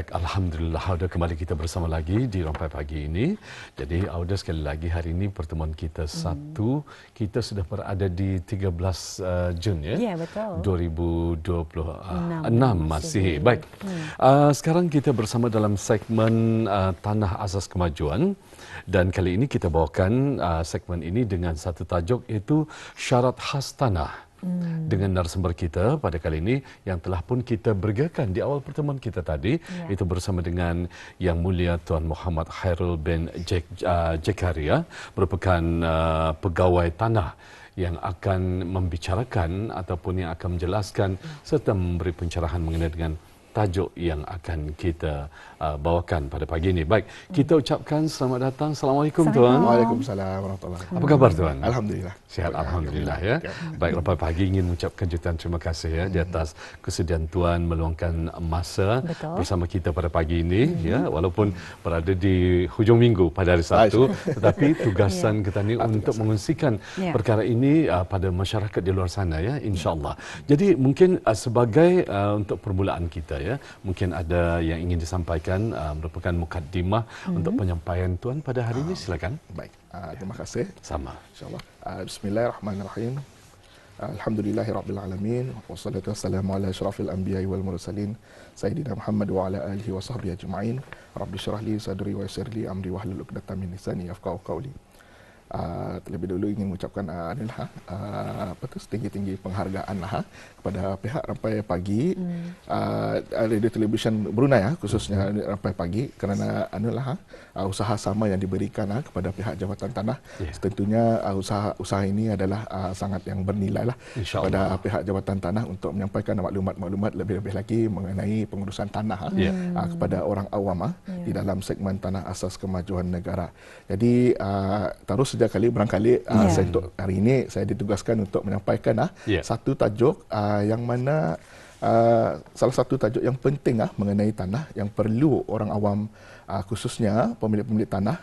Baik, Alhamdulillah Auda kembali kita bersama lagi di Rampai Pagi ini. Jadi Auda sekali lagi hari ini pertemuan kita satu, kita sudah berada di 13 Jun ya. Ya, betul. 2026 masih. Baik. Sekarang kita bersama dalam segmen Tanah Asas Kemajuan dan kali ini kita bawakan segmen ini dengan satu tajuk iaitu Syarat Khas Tanah. Dengan narasumber kita pada kali ini yang telah pun kita bergerakkan di awal pertemuan kita tadi, itu bersama dengan Yang Mulia Tuan Muhammad Khairul bin Jekaria, merupakan pegawai tanah yang akan membicarakan ataupun yang akan menjelaskan serta memberi pencerahan mengenai dengan tajuk yang akan kita bawakan pada pagi ini. Baik, kita ucapkan selamat datang. Assalamualaikum Tuan. Waalaikumsalam warahmatullahi wabarakatuh. Apa khabar Tuan? Alhamdulillah. Sihat, Alhamdulillah ya. Baik, lepas pagi ingin mengucapkan jutaan terima kasih ya di atas kesediaan Tuan meluangkan masa bersama kita pada pagi ini ya, walaupun berada di hujung minggu pada hari Sabtu, tetapi tugasan kita ni untuk mengungsikan perkara ini pada masyarakat di luar sana ya, insya-Allah. Jadi mungkin sebagai untuk permulaan kita ya, mungkin ada yang ingin disampaikan merupakan mukaddimah untuk penyampaian Tuan pada hari ini, silakan. Baik, terima kasih. Sama. Insyaallah. Bismillahirrahmanirrahim. Alhamdulillahirabbil alamin wassalatu wassalamu ala asyrafil anbiya'i wal mursalin sayyidina Muhammad wa ala alihi wa sahbihi ajma'in. Rabbi shrah li sadri wa yassir li amri wahlul 'uqdatam min lisani yafqahu qawli. Terlebih dahulu ingin mengucapkan setinggi-tinggi penghargaan kepada pihak Rampai Pagi, radio televisyen Brunei khususnya Rampai Pagi, kerana usaha sama yang diberikan kepada pihak Jabatan Tanah. Tentunya usaha ini adalah sangat yang bernilai kepada pihak Jabatan Tanah untuk menyampaikan maklumat-maklumat lebih-lebih lagi mengenai pengurusan tanah kepada orang awam di dalam segmen Tanah Asas Kemajuan Negara. Jadi terus sejak kali barangkali saya untuk hari ini saya ditugaskan untuk menyampaikan satu tajuk yang mana salah satu tajuk yang penting mengenai tanah yang perlu orang awam khususnya pemilik-pemilik tanah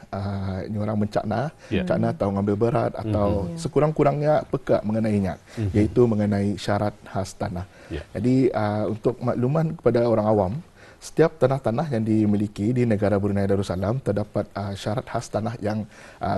ini orang mencakna atau mengambil berat atau sekurang-kurangnya peka mengenainya, iaitu mengenai syarat khas tanah. Jadi untuk makluman kepada orang awam, setiap tanah-tanah yang dimiliki di negara Brunei Darussalam terdapat syarat khas tanah yang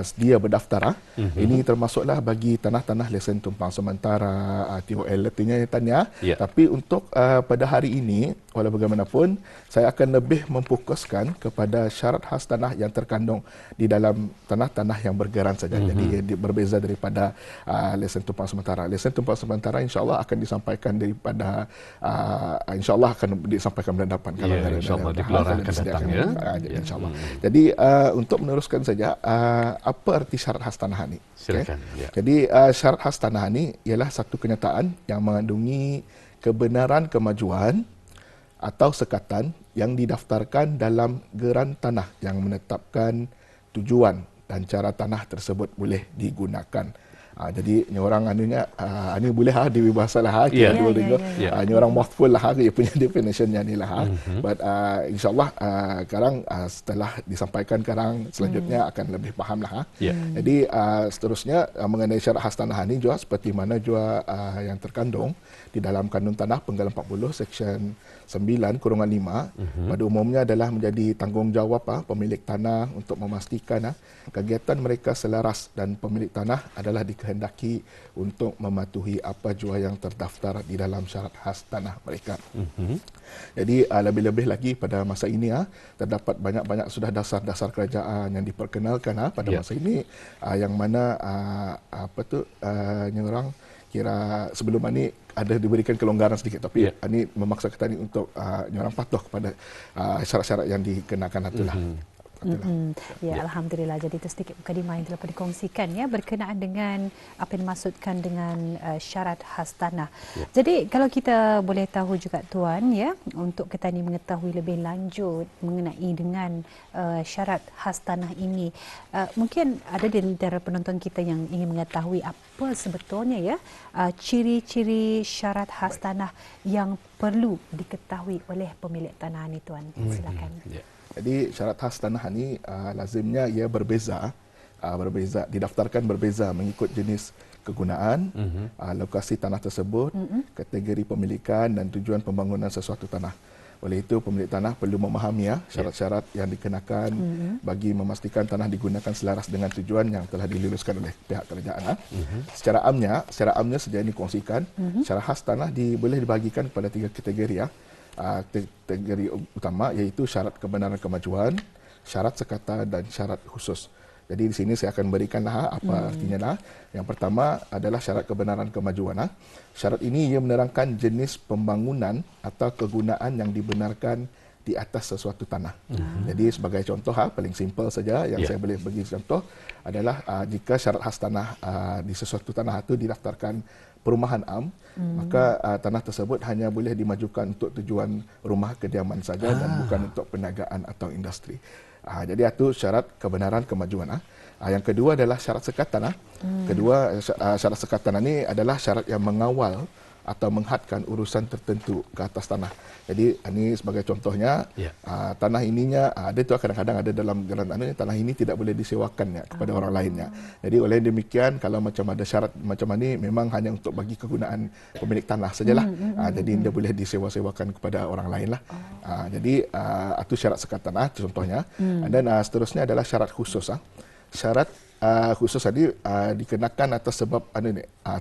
sedia berdaftar. Ini termasuklah bagi tanah-tanah lesen tumpang sementara, TOL artinya tanya. Tapi untuk pada hari ini, walau bagaimanapun, saya akan lebih memfokuskan kepada syarat khas tanah yang terkandung di dalam tanah-tanah yang bergeran saja. Jadi berbeza daripada lesen tumpang sementara. Lesen tumpang sementara insya-Allah akan disampaikan daripada insya-Allah akan disampaikan bulan depan. InsyaAllah di keluaran akan datang ya. InsyaAllah. Jadi untuk meneruskan saja, apa arti syarat khas tanah ini? Silakan. Jadi syarat khas tanah ini ialah satu kenyataan yang mengandungi kebenaran kemajuan atau sekatan yang didaftarkan dalam geran tanah yang menetapkan tujuan dan cara tanah tersebut boleh digunakan. Jadi ni orang ini boleh dibahasalah ni orang mouthful dia punya definitionnya ni but insyaallah sekarang setelah disampaikan selanjutnya akan lebih faham Jadi seterusnya mengenai syarat khas tanah ini juga seperti mana juga yang terkandung di dalam Kanun Tanah Penggal 40 Seksyen 9/5 pada umumnya adalah menjadi tanggungjawab pemilik tanah untuk memastikan kegiatan mereka selaras dan pemilik tanah adalah dikehendaki untuk mematuhi apa jua yang terdaftar di dalam syarat khas tanah mereka. Jadi lebih-lebih lagi pada masa ini terdapat banyak-banyak sudah dasar-dasar kerajaan yang diperkenalkan pada masa ini yang mana orang kira sebelum ini ada diberikan kelonggaran sedikit, tapi ini memaksa kita untuk orang patuh kepada syarat-syarat yang dikenakan itulah. Alhamdulillah. Jadi itu sedikit mukadimah yang telah dikongsikan berkenaan dengan apa yang dimaksudkan dengan syarat khas tanah. Jadi kalau kita boleh tahu juga Tuan untuk kita ni mengetahui lebih lanjut mengenai dengan syarat khas tanah ini, mungkin ada di antara penonton kita yang ingin mengetahui apa sebetulnya ciri-ciri syarat khas tanah yang perlu diketahui oleh pemilik tanah ni Tuan. Silakan. Jadi syarat khas tanah ini lazimnya ia berbeza, didaftarkan berbeza mengikut jenis kegunaan, lokasi tanah tersebut, kategori pemilikan dan tujuan pembangunan sesuatu tanah. Oleh itu pemilik tanah perlu memahami syarat-syarat yang dikenakan bagi memastikan tanah digunakan selaras dengan tujuan yang telah diluluskan oleh pihak kerajaan. Secara amnya sedia dikongsikan, syarat khas tanah boleh dibahagikan kepada 3 kategori. Kategori utama iaitu syarat kebenaran kemajuan, syarat sekatan dan syarat khusus. Jadi di sini saya akan berikan apa artinya. Yang pertama adalah syarat kebenaran kemajuan. Syarat ini ia menerangkan jenis pembangunan atau kegunaan yang dibenarkan di atas sesuatu tanah. Jadi sebagai contoh paling simple saja yang saya boleh bagi contoh adalah jika syarat khas tanah di sesuatu tanah itu didaftarkan perumahan am, maka tanah tersebut hanya boleh dimajukan untuk tujuan rumah kediaman saja dan bukan untuk perniagaan atau industri. Jadi itu syarat kebenaran kemajuan. Yang kedua adalah syarat sekatan. Syarat sekatan ini adalah syarat yang mengawal atau menghadkan urusan tertentu ke atas tanah. Jadi ini sebagai contohnya, tanah ininya ada tu kadang-kadang ada dalam tanah ini tidak boleh disewakan kepada orang lainnya. Jadi oleh demikian kalau macam ada syarat macam ini memang hanya untuk bagi kegunaan pemilik tanah sajalah. Jadi tidak boleh disewa-sewakan kepada orang lain lah. Jadi itu syarat sekatan contohnya. Dan seterusnya adalah syarat khusus. Syarat khusus tadi dikenakan atas sebab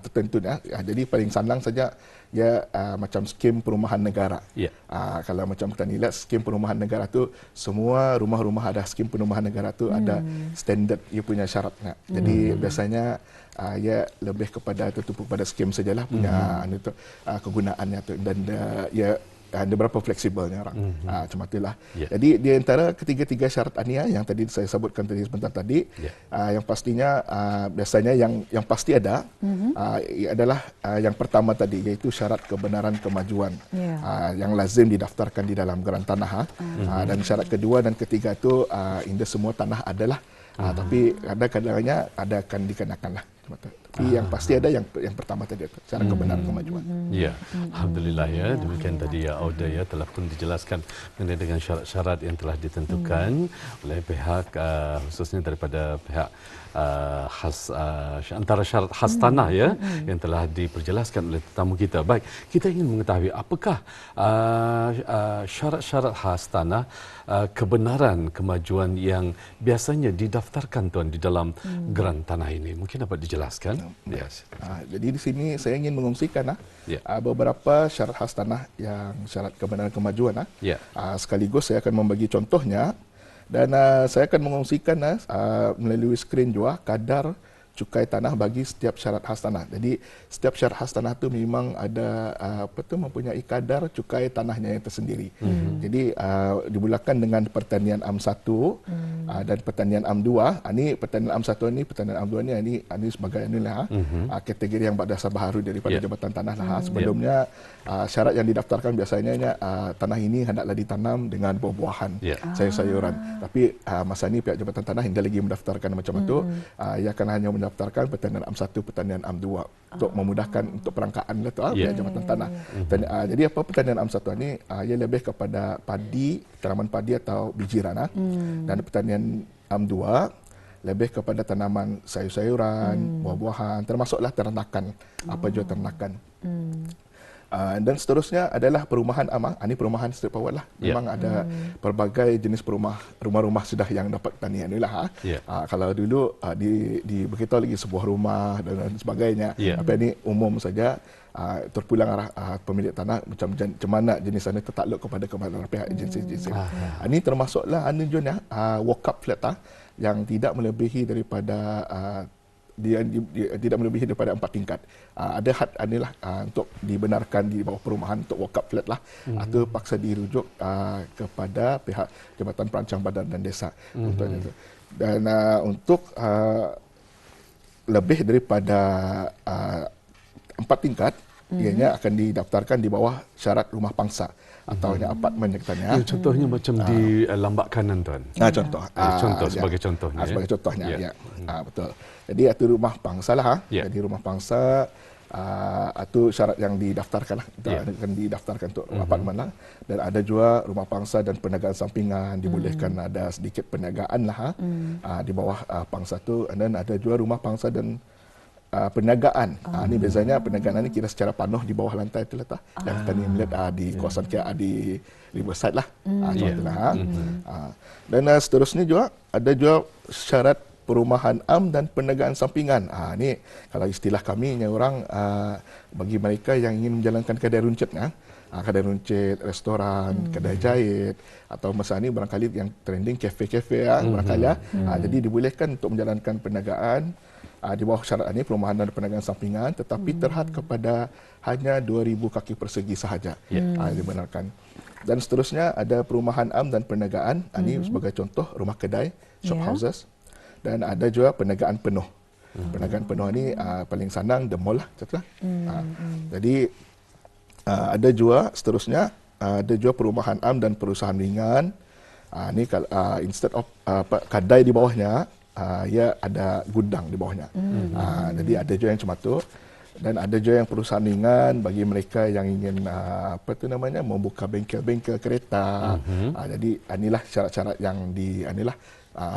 tertentu. Jadi paling senang saja ia macam skim perumahan negara. Kalau macam kita lihat skim perumahan negara tu semua rumah-rumah ada skim perumahan negara tu ada standard ia punya syarat. Jadi biasanya ia lebih kepada tertumpu pada skim sajalah punya kegunaannya tu dan ia ada berapa fleksibelnya orang. Macam itulah. Jadi di antara ketiga-tiga syarat yang tadi saya sebutkan tadi sebentar tadi, yang pastinya biasanya yang pasti ada adalah yang pertama tadi iaitu syarat kebenaran kemajuan yang lazim didaftarkan di dalam geran tanah. Dan syarat kedua dan ketiga itu indah semua tanah adalah tapi kadang-kadangnya ada akan dikenakanlah. Tapi yang pasti ada yang pertama tadi syarat kebenaran kemajuan. Ya, alhamdulillah ya. Demikian tadi Auda telah pun dijelaskan mengenai dengan syarat-syarat yang telah ditentukan oleh pihak khususnya daripada pihak antara syarat khas tanah yang telah diperjelaskan oleh tetamu kita. Baik, kita ingin mengetahui apakah syarat-syarat khas tanah kebenaran kemajuan yang biasanya didaftarkan tuan di dalam geran tanah ini. Mungkin dapat dijelaskan? Jadi di sini saya ingin mengungsikan beberapa syarat khas tanah yang syarat kebenaran kemajuan. Sekaligus saya akan membagi contohnya dan saya akan mengungsikan melalui skrin juga kadar cukai tanah bagi setiap syarat khas tanah. Jadi setiap syarat khas tanah itu memang ada mempunyai kadar cukai tanahnya yang tersendiri. Jadi dimulakan dengan pertanian Am 1 dan pertanian Am 2. Ini pertanian Am 1 ini, pertanian Am 2 ini sebagai kategori yang berdasar baharu daripada Jabatan Tanah lah. Sebelumnya syarat yang didaftarkan biasanya tanah ini hendaklah ditanam dengan buah-buahan, sayur-sayuran. Tapi masa ini pihak Jabatan Tanah hingga lagi mendaftarkan macam itu. Ia akan hanya mendaftarkan pertanian Am 1, pertanian Am 2 untuk memudahkan untuk perangkaan pihak Jabatan Tanah. Jadi apa pertanian Am 1 ini ia lebih kepada padi, tanaman padi atau biji rana. Dan pertanian Am 2 lebih kepada tanaman sayur-sayuran, buah-buahan, termasuklah ternakan, apa jua ternakan. Dan seterusnya adalah perumahan amang. Ini perumahan straightforward lah. Memang ada pelbagai jenis rumah-rumah sudah yang dapat tanian inilah. Kalau dulu beritahu lagi sebuah rumah dan sebagainya. Tapi ini umum saja. Terpulang arah pemilik tanah macam mana jenis ini tertakluk kepada pihak agensi-agensi. Ini termasuklah walk-up flat yang tidak melebihi daripada dia tidak melebihi daripada 4 tingkat. Ada had inilah untuk dibenarkan di bawah perumahan untuk walk-up flat lah atau paksa dirujuk kepada pihak Jabatan Perancang Badan dan Desa contohnya itu. Dan untuk lebih daripada 4 tingkat ianya akan didaftarkan di bawah syarat rumah pangsa atau apartmen yang katanya. Contohnya macam di Lambak Kanan tuan. Sebagai contohnya. Sebagai contohnya. Betul. Jadi itu rumah pangsa lah. Jadi rumah pangsa itu syarat yang didaftarkan lah. Akan didaftarkan untuk apartmen lah. Dan ada juga rumah pangsa dan perniagaan sampingan dibolehkan ada sedikit perniagaan lah di bawah pangsa tu. Dan ada juga rumah pangsa dan perniagaan. Ini biasanya perniagaan ini kira secara panuh di bawah lantai itu letak. Dan kita ni melihat di kawasan di Riverside lah. Contohnya. Dan seterusnya juga ada juga syarat perumahan am dan perniagaan sampingan. Ini kalau istilah kami orang bagi mereka yang ingin menjalankan kedai runcit, kedai runcit, restoran, kedai jahit, atau masa ini barangkali yang trending kafe-kafe barangkali jadi dibolehkan untuk menjalankan perniagaan di bawah syarat ini perumahan dan perniagaan sampingan, tetapi terhad kepada hanya 2,000 kaki persegi sahaja. Dibenarkan. Dan seterusnya ada perumahan am dan perniagaan. Ini sebagai contoh rumah kedai, shop houses, dan ada juga perniagaan penuh. Perniagaan penuh ini paling sanang the mall lah, jadi ada juga seterusnya ada juga perumahan am dan perusahaan ringan. Ini instead of kedai di bawahnya, ia ada gudang di bawahnya. Jadi ada juga yang macam tu. Dan ada juga yang perusahaan ringan bagi mereka yang ingin membuka bengkel-bengkel kereta. Jadi inilah syarat-syarat yang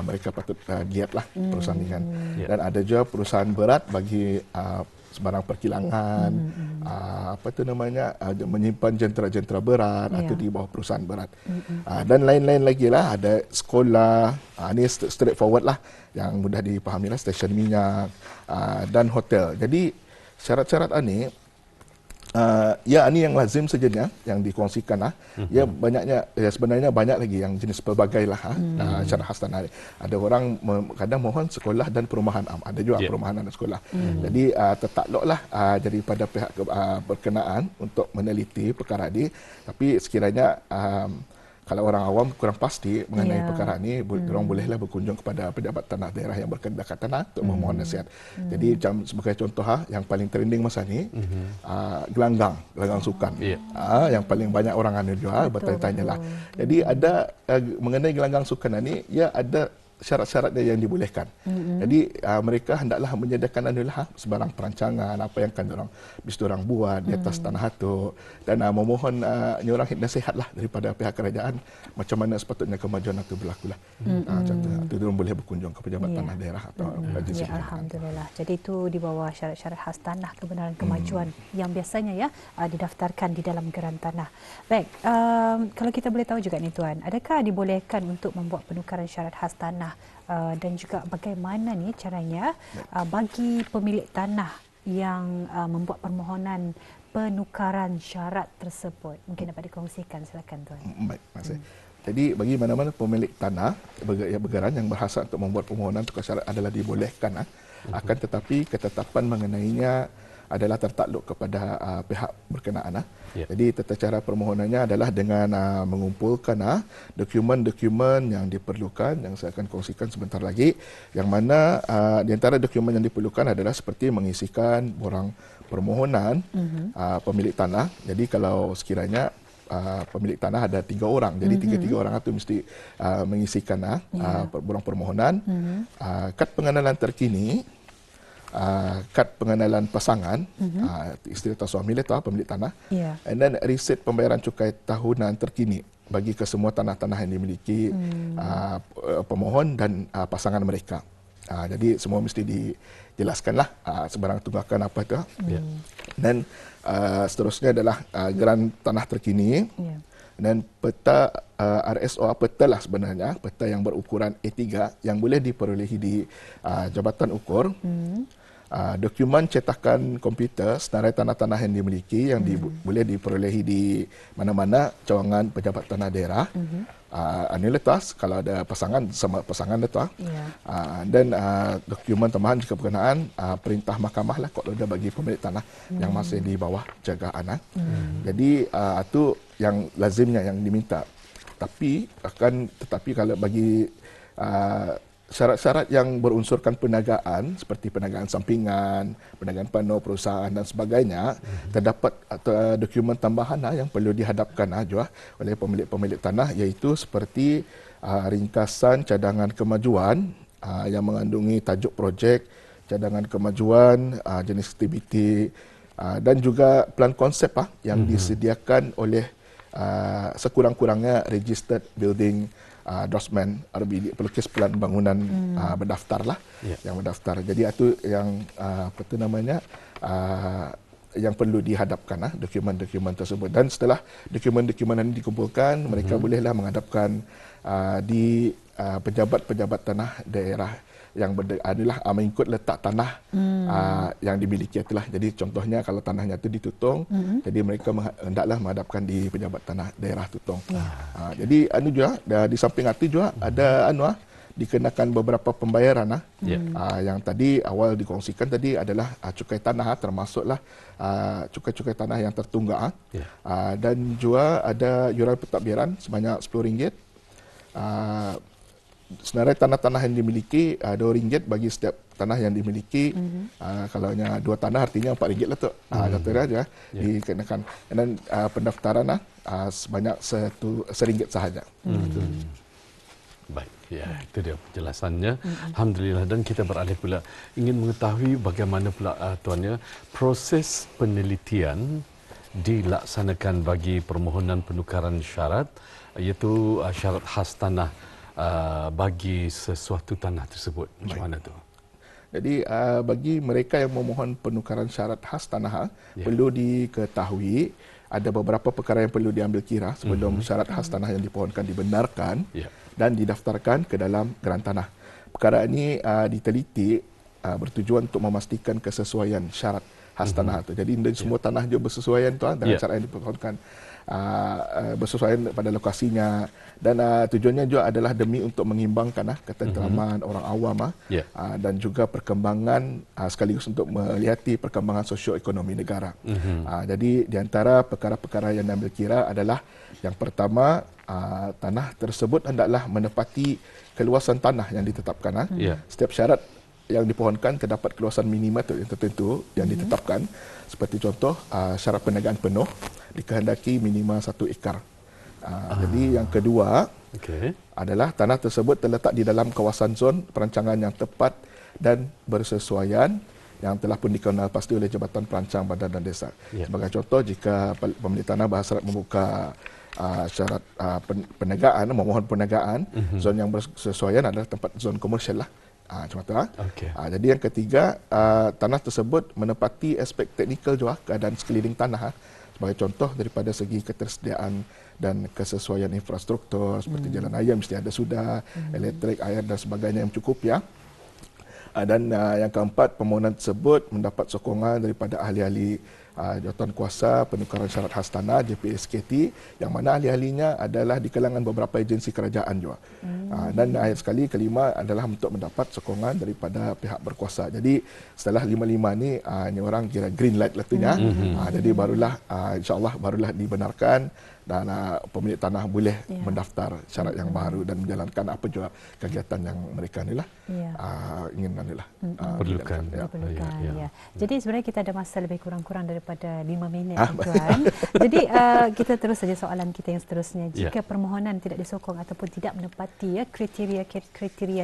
mereka patut giatlah perusahaan ringan. Dan ada juga perusahaan berat bagi sebarang perkilangan, menyimpan jentera-jentera berat atau di bawah perusahaan berat. Dan lain-lain lagi lah, ada sekolah, ini straightforward lah, yang mudah dipahami lah, stesen minyak, dan hotel. Jadi syarat-syarat ini, ini yang lazim saja yang dikongsikan lah. Ya banyaknya, sebenarnya banyak lagi yang jenis pelbagai lah syarat khas tanah. Ada orang kadang mohon sekolah dan perumahan am, ada juga perumahan dan sekolah. Jadi tertakluklah daripada pihak berkenaan untuk meneliti perkara ini. Tapi sekiranya kalau orang awam kurang pasti mengenai perkara ini, orang bolehlah berkunjung kepada pejabat tanah daerah yang berkenaan tanah untuk memohon nasihat. Jadi sebagai contoh yang paling trending masa ni, gelanggang sukan. Yang paling banyak orang jual bertanya-tanya lah. Jadi ada mengenai gelanggang sukan ini, ia ada syarat-syaratnya yang dibolehkan. Jadi mereka hendaklah menyediakan sebarang perancangan apa yang akan orang buat di atas tanah itu, dan memohon orang nasihatlah daripada pihak kerajaan macam mana sepatutnya kemajuan itu berlaku lah. Contohnya itu orang boleh berkunjung ke pejabat tanah daerah atau agensi. Alhamdulillah. Jadi itu di bawah syarat-syarat khas tanah kebenaran kemajuan yang biasanya didaftarkan di dalam geran tanah. Baik, kalau kita boleh tahu juga ni Tuan, adakah dibolehkan untuk membuat penukaran syarat khas tanah dan juga bagaimana ni caranya bagi pemilik tanah yang membuat permohonan penukaran syarat tersebut? Mungkin dapat dikongsikan, silakan Tuan. Baik, terima kasih. Jadi bagi mana-mana pemilik tanah bergeran yang berhasrat untuk membuat permohonan tukar syarat adalah dibolehkan, akan tetapi ketetapan mengenainya adalah tertakluk kepada pihak berkenaan. Jadi tata cara permohonannya adalah dengan mengumpulkan dokumen-dokumen yang diperlukan, yang saya akan kongsikan sebentar lagi, yang mana di antara dokumen yang diperlukan adalah seperti mengisikan borang permohonan pemilik tanah. Jadi kalau sekiranya pemilik tanah ada 3 orang, jadi tiga orang itu mesti mengisikan borang permohonan, kad pengenalan terkini, kad pengenalan pasangan, isteri atau suami atau pemilik tanah, and then resit pembayaran cukai tahunan terkini bagi kesemua tanah-tanah yang dimiliki pemohon dan pasangan mereka. Jadi semua mesti dijelaskanlah sebarang tunggakan apa itu. Dan seterusnya adalah geran tanah terkini, dan peta RSO, peta lah sebenarnya, peta yang berukuran A3 yang boleh diperolehi di jabatan ukur. Dokumen cetakan komputer senarai tanah-tanah yang dimiliki yang boleh diperolehi di mana-mana cawangan pejabat tanah daerah. Ini letas kalau ada pasangan sama pasangan letas. Dan dokumen tambahan jika berkenaan perintah mahkamah lah kalau ada bagi pemilik tanah yang masih di bawah jagaan. Jadi itu yang lazimnya yang diminta. Tetapi kalau bagi syarat-syarat yang berunsurkan perniagaan seperti perniagaan sampingan, perniagaan penuh, perusahaan dan sebagainya, terdapat dokumen tambahan yang perlu dihadapkan juga oleh pemilik tanah, iaitu seperti ringkasan cadangan kemajuan yang mengandungi tajuk projek, cadangan kemajuan, jenis aktiviti, dan juga plan konsep yang disediakan oleh sekurang-kurangnya registered building draftsman RBD, pelukis pelan bangunan berdaftar lah, yang berdaftar. Jadi itu yang apa tu namanya yang perlu dihadapkan dokumen-dokumen tersebut, dan setelah dokumen-dokumen ini dikumpulkan, mereka bolehlah menghadapkan di pejabat-pejabat tanah daerah yang adalah mengikut letak tanah yang dimiliki itulah. Jadi contohnya kalau tanahnya itu di Tutong, jadi mereka hendaklah menghadapkan di pejabat tanah daerah Tutong. Jadi juga di samping itu juga ada dikenakan beberapa pembayaran yang tadi awal dikongsikan tadi adalah cukai tanah, termasuklah cukai-cukai tanah yang tertunggak, dan juga ada yuran pentadbiran sebanyak RM10. Sebenarnya tanah-tanah yang dimiliki RM2 bagi setiap tanah yang dimiliki. Kalau hanya 2 tanah artinya RM4 lah tu. Contohnya aja dikenakan. Dan pendaftaran sebanyak RM1 sahaja. Baik, ya, itu dia penjelasannya. Alhamdulillah. Dan kita beralih pula ingin mengetahui bagaimana pula tuannya proses penelitian dilaksanakan bagi permohonan penukaran syarat, iaitu syarat khas tanah bagi sesuatu tanah tersebut. Macam mana tu? Jadi bagi mereka yang memohon penukaran syarat khas tanah, perlu diketahui ada beberapa perkara yang perlu diambil kira sebelum syarat khas tanah yang dipohonkan dibenarkan dan didaftarkan ke dalam geran tanah. Perkara ini diteliti bertujuan untuk memastikan kesesuaian syarat khas tanah itu. Jadi semua tanah juga bersesuaian dengan syarat yang dipohonkan. Bersesuaian pada lokasinya, dan tujuannya juga adalah demi untuk mengimbangkan ketenteraman orang awam dan juga perkembangan sekaligus untuk melihati perkembangan sosioekonomi negara. Jadi di antara perkara-perkara yang diambil kira adalah yang pertama, tanah tersebut hendaklah menepati keluasan tanah yang ditetapkan. Setiap syarat yang dipohonkan terdapat keluasan minima yang tertentu yang ditetapkan, seperti contoh syarat perniagaan penuh dikehendaki minima 1 ekar. Jadi yang kedua adalah tanah tersebut terletak di dalam kawasan zon perancangan yang tepat dan bersesuaian yang telah pun dikenal pasti oleh Jabatan Perancang Badan dan Desa. Sebagai contoh, jika pemilik tanah berhasrat membuka syarat perniagaan, memohon perniagaan, zon yang bersesuaian adalah tempat zon komersial lah. Macam tu. Jadi yang ketiga, tanah tersebut menepati aspek teknikal juga keadaan sekeliling tanah. Sebagai contoh, daripada segi ketersediaan dan kesesuaian infrastruktur seperti jalan raya mesti ada sudah, elektrik, air dan sebagainya yang cukup Dan yang keempat, permohonan tersebut mendapat sokongan daripada ahli-ahli Jawatan Kuasa Penukaran Syarat Khas Tanah JPSKT, yang mana ahli-ahlinya adalah di kalangan beberapa agensi kerajaan juga. Dan akhir sekali, kelima adalah untuk mendapat sokongan daripada pihak berkuasa. Jadi setelah 5 ni orang kira green light lah tu jadi barulah insya-Allah barulah dibenarkan dan pemilik tanah boleh mendaftar syarat yang baru dan menjalankan apa juga kegiatan yang mereka ni lah ingin perlukan. Jadi sebenarnya kita ada masa lebih kurang-kurang daripada 5 minit, tuan. Jadi kita terus saja soalan kita yang seterusnya. Jika permohonan tidak disokong ataupun tidak menepati kriteria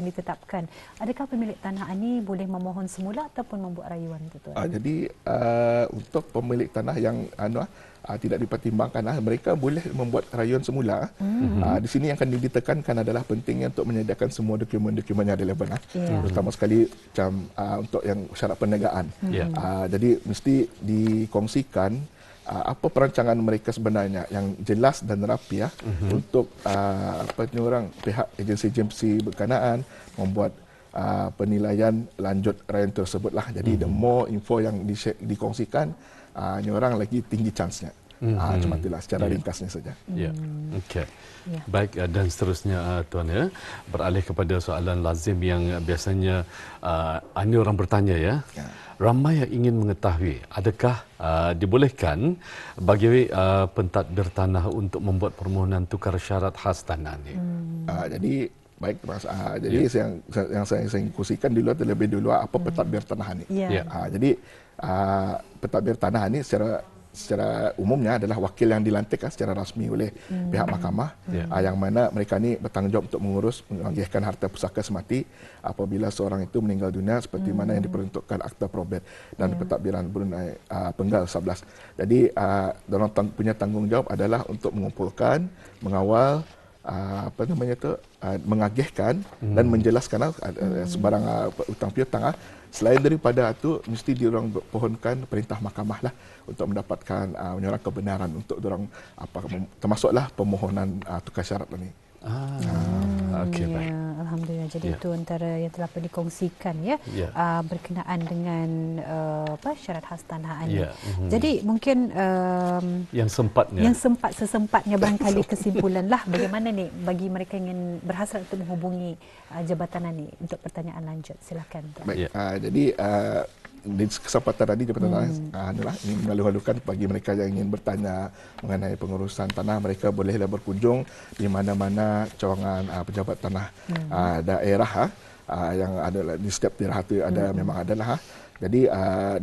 yang ditetapkan, adakah pemilik tanah ini boleh memohon semula ataupun membuat rayuan itu, tuan? Jadi untuk pemilik tanah yang tidak dipertimbangkan, mereka boleh membuat rayuan semula. Di sini yang akan ditekankan adalah pentingnya untuk menyediakan semua dokumen-dokumen yang relevan, terutama sekali macam untuk yang syarat perniagaan. Jadi mesti dikongsikan apa perancangan mereka sebenarnya yang jelas dan rapi untuk pihak agensi-agensi berkenaan membuat penilaian lanjut rayuan tersebutlah. Jadi the more info yang dikongsikan, orang lagi tinggi chance-nya. Cuma itulah secara ringkasnya saja. Okey. Baik, dan seterusnya tuan beralih kepada soalan lazim yang biasanya ini orang bertanya ramai yang ingin mengetahui, adakah dibolehkan bagi pentadbir tanah untuk membuat permohonan tukar syarat khas tanah ni? Jadi baik Mas. Jadi yang saya kongsikan dulu terlebih dulu apa pentadbir tanah ni. Jadi pentadbir tanah ni secara umumnya adalah wakil yang dilantik secara rasmi oleh pihak mahkamah, yang mana mereka ni bertanggungjawab untuk mengurus menagihkan harta pusaka semati apabila seorang itu meninggal dunia, seperti mana yang diperuntukkan Akta Probate dan Pentadbiran Brunei Penggal 11. Jadi diorang punya tanggungjawab adalah untuk mengumpulkan, mengawal apa namanya tu mengagihkan dan menjelaskan sebarang hutang piutang. Selain daripada itu, mesti diorang pohonkan perintah mahkamah lah untuk mendapatkan menyorang kebenaran untuk diorang termasuklah permohonan tukar syarat ini. Okey, baik. Alhamdulillah. Jadi itu antara yang telah pernah dikongsikan ya, berkenaan dengan syarat khas tanah ini. Jadi mungkin yang sempatnya sesempatnya barangkali kesimpulan lah bagaimana ni bagi mereka ingin berhasrat untuk menghubungi jabatan ini untuk pertanyaan lanjut. Silakan. Baik. Jadi di kesempatan tadi Jabatan Tanah ini melalu-lalukan bagi mereka yang ingin bertanya mengenai pengurusan tanah, mereka bolehlah berkunjung di mana-mana cawangan pejabat tanah daerah yang ada di setiap daerah itu ada memang adalah. Jadi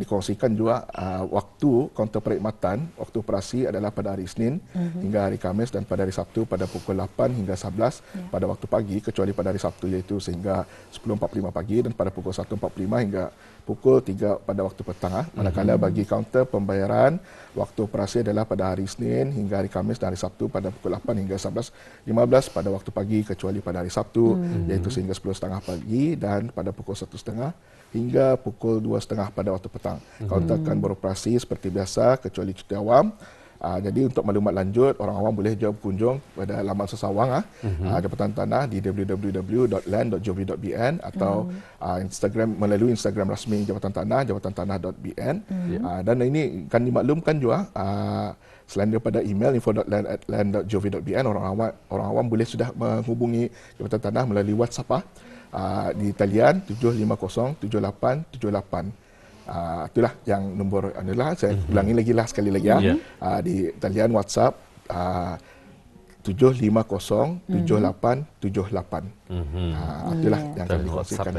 dikongsikan juga waktu kaunter perkhidmatan, waktu operasi adalah pada hari Isnin hingga hari Khamis dan pada hari Sabtu pada pukul 8 hingga 11 pada waktu pagi, kecuali pada hari Sabtu iaitu sehingga 10.45 pagi dan pada pukul 1.45 hingga pukul 3 pada waktu petang. Manakala bagi kaunter pembayaran, waktu operasi adalah pada hari Isnin hingga hari Khamis dan hari Sabtu pada pukul 8 hingga 11.15 pada waktu pagi, kecuali pada hari Sabtu iaitu sehingga 10.30 pagi dan pada pukul 1.30 hingga pukul 2.30 pada waktu petang. Kaunter akan beroperasi seperti biasa kecuali cuti awam. Jadi untuk maklumat lanjut, orang awam boleh juga berkunjung pada laman sesawang Jabatan Tanah di www.land.gov.bn atau Instagram melalui Instagram rasmi Jabatan Tanah, jabatantanah.bn. Dan ini kan dimaklumkan juga selain daripada email info.land@land.gov.bn, orang awam boleh sudah menghubungi Jabatan Tanah melalui WhatsApp di talian 7507878. Itulah yang nombor adalah saya ulangi lagi lah sekali lagi di talian WhatsApp 7507878. Itulah yang kami kongsikan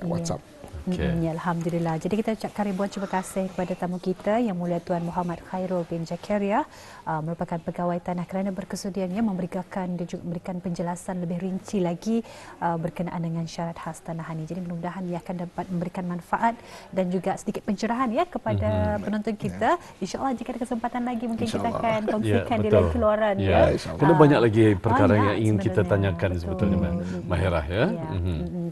WhatsApp. Ya, Alhamdulillah. Jadi kita ucapkan ribuan terima kasih kepada tamu kita Yang Mulia Tuan Muhammad Khairul bin Zakaria, merupakan pegawai tanah, kerana berkesudiannya memberikan dan juga memberikan penjelasan lebih rinci lagi berkenaan dengan syarat khas tanah ini. Jadi mudah-mudahan ia akan dapat memberikan manfaat dan juga sedikit pencerahan ya kepada penonton kita. InsyaAllah jika ada kesempatan lagi mungkin kita akan kongsikan di lain keluaran Kerana banyak lagi perkara yang ingin kita tanyakan sebetulnya Mahirah ya.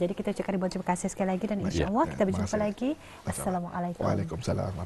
Jadi kita ucapkan ribuan terima kasih sekali lagi dan insya-Allah kita berjumpa lagi. Assalamualaikum. Waalaikumsalam.